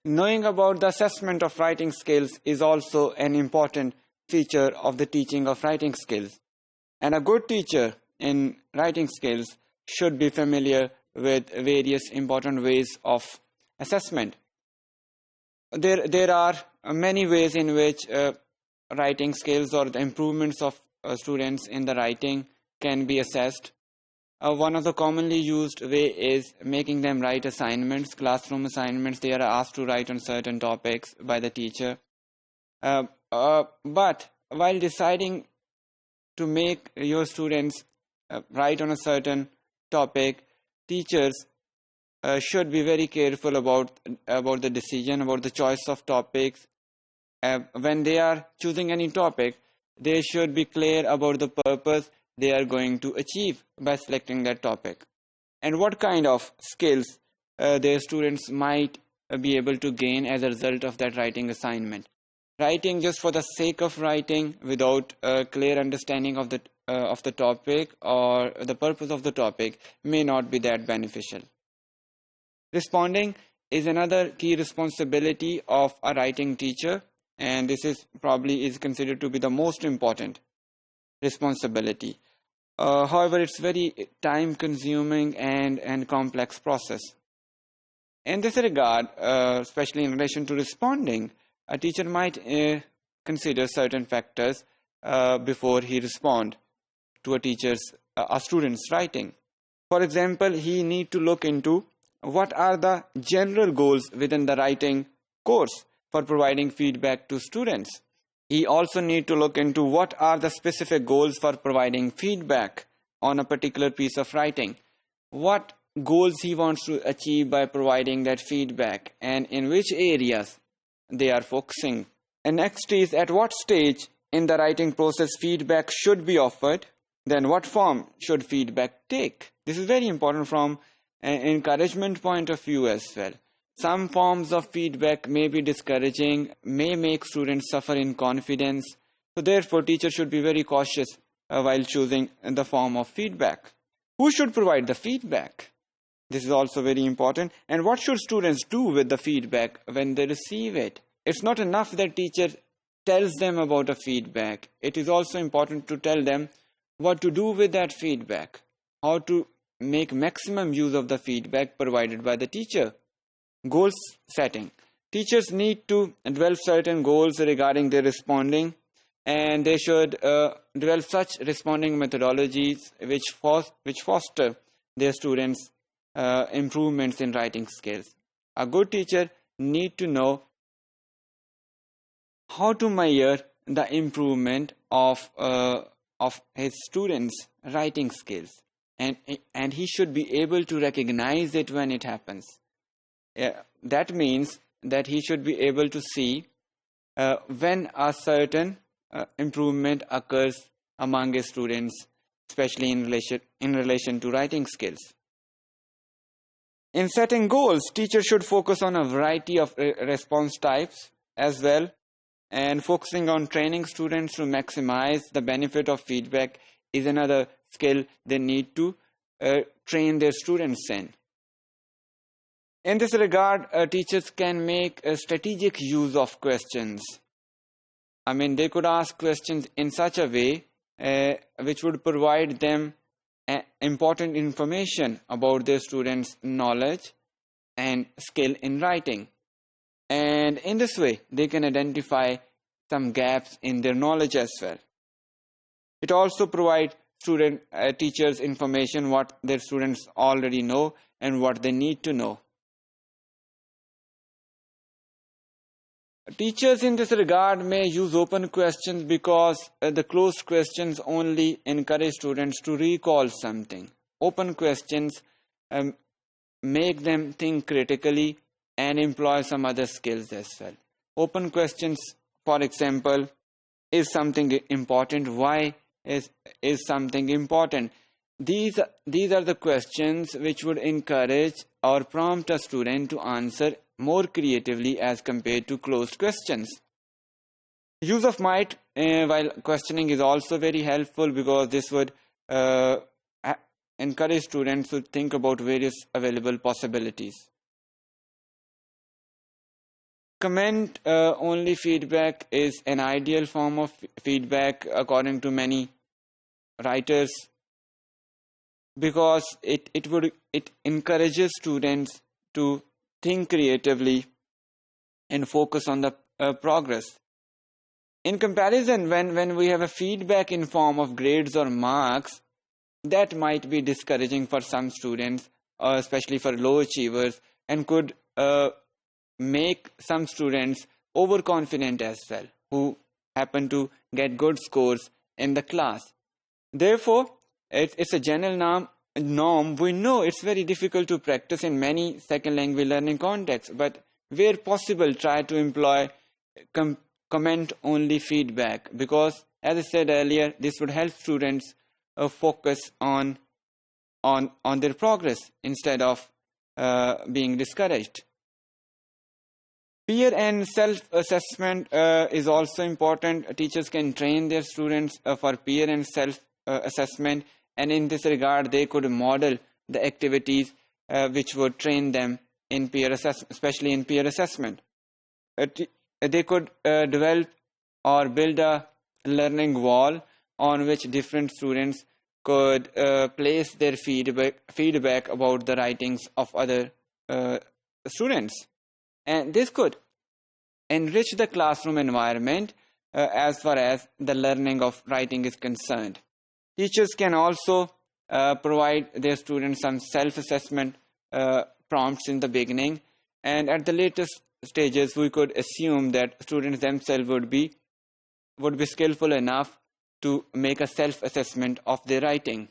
Knowing about the assessment of writing skills is also an important feature of the teaching of writing skills. And a good teacher in writing skills should be familiar with various important ways of assessment. There are many ways in which writing skills or the improvements of students in the writing can be assessed. One of the commonly used way is making them write assignments, classroom assignments. They are asked to write on certain topics by the teacher. But while deciding to make your students write on a certain topic, teachers should be very careful about the decision, about the choice of topics. When they are choosing any topic, they should be clear about the purpose they are going to achieve by selecting that topic, and what kind of skills their students might be able to gain as a result of that writing assignment. Writing just for the sake of writing without a clear understanding of the topic or the purpose of the topic may not be that beneficial. Responding is another key responsibility of a writing teacher, and this is probably considered to be the most important responsibility. However, it's very time-consuming and complex process. In this regard, especially in relation to responding, a teacher might consider certain factors before he responds to a student's writing. For example, he need to look into what are the general goals within the writing course for providing feedback to students. He also need to look into what are the specific goals for providing feedback on a particular piece of writing. What goals he wants to achieve by providing that feedback, and in which areas they are focusing. And next is at what stage in the writing process feedback should be offered, then what form should feedback take. This is very important from an encouragement point of view as well. Some forms of feedback may be discouraging, may make students suffer in confidence. So therefore, teachers should be very cautious while choosing the form of feedback. Who should provide the feedback? This is also very important. And what should students do with the feedback when they receive it? It's not enough that teacher tells them about a feedback. It is also important to tell them what to do with that feedback, how to make maximum use of the feedback provided by the teacher. Goals setting. Teachers need to develop certain goals regarding their responding, and they should develop such responding methodologies which foster their students' improvements in writing skills. A good teacher need to know how to measure the improvement of his students' writing skills, and he should be able to recognize it when it happens. That means that he should be able to see when a certain improvement occurs among his students, especially in relation to writing skills. In setting goals, teachers should focus on a variety of response types as well, and focusing on training students to maximize the benefit of feedback is another skill they need to train their students in. In this regard, teachers can make a strategic use of questions. I mean, they could ask questions in such a way which would provide them important information about their students' knowledge and skill in writing. And in this way, they can identify some gaps in their knowledge as well. It also provides teachers information what their students already know and what they need to know. Teachers in this regard may use open questions because the closed questions only encourage students to recall something. Open questions make them think critically and employ some other skills as well. Open questions, for example, is something important? Why is something important? These are the questions which would encourage or prompt a student to answer more creatively as compared to closed questions. Use of might while questioning is also very helpful because this would encourage students to think about various available possibilities. Comment only feedback is an ideal form of feedback according to many writers, because it encourages students to think creatively and focus on the progress. In comparison, when we have a feedback in form of grades or marks, that might be discouraging for some students, especially for low achievers, and could make some students overconfident as well, who happen to get good scores in the class. Therefore, it's a general norm. We know it's very difficult to practice in many second language learning contexts, but where possible, try to employ comment only feedback, because, as I said earlier, this would help students focus on their progress instead of being discouraged. Peer and self-assessment is also important. Teachers can train their students for peer and self-assessment, and in this regard, they could model the activities which would train them in peer assessment, especially in peer assessment. They could develop or build a learning wall on which different students could place their feedback about the writings of other students. And this could enrich the classroom environment as far as the learning of writing is concerned. Teachers can also provide their students some self-assessment prompts in the beginning, and at the latest stages we could assume that students themselves would be skillful enough to make a self-assessment of their writing.